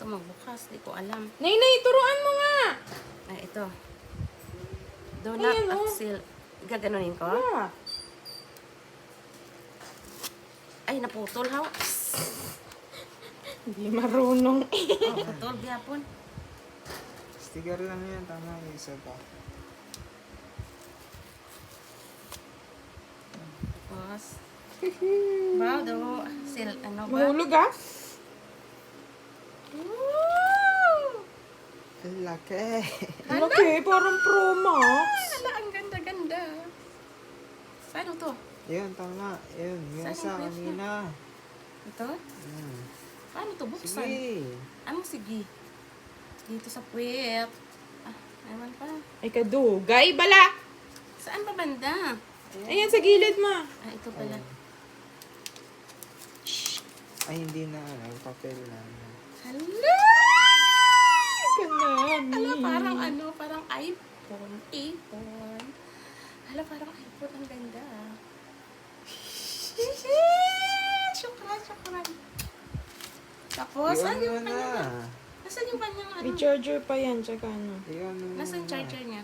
magbukas. Di ko alam. Nay, turuan mo nga! Ay, ito. Do not Ayan, oh. axil. Gaganunin ko? Ah. Ay, naputol ha. Hindi marunong. Oh, putol, gyapon. Sticker lang yan, tama yung isa pa. Tapos, wow, do. Ano ba? Mahulog ah. Woo! Ang laki. Okay, parang Pro Max. Hala, ang ganda-ganda. Paano to? Yun, tama. Yun, yung Saan isa ang press kanina. Ito? Paano to? Buksan. Sige. Ano sige? Dito sa puwet. Ah, ewan pa. Ay, kadugay. Bala! Saan ba banda? Ayan, sa gilid ma. Ah, ito pala. Ay, hindi na. Papel na. Hala! Kanami. Hala, parang ano, parang iPhone. Hala, parang iPhone. Ang ganda. Syukran. Tapos, saan Iwan yung mo na. kanya? Nasaan yung kanyang ano? May charger pa yan, tsaka ano. Iwan mo Nasaan na. charger niya?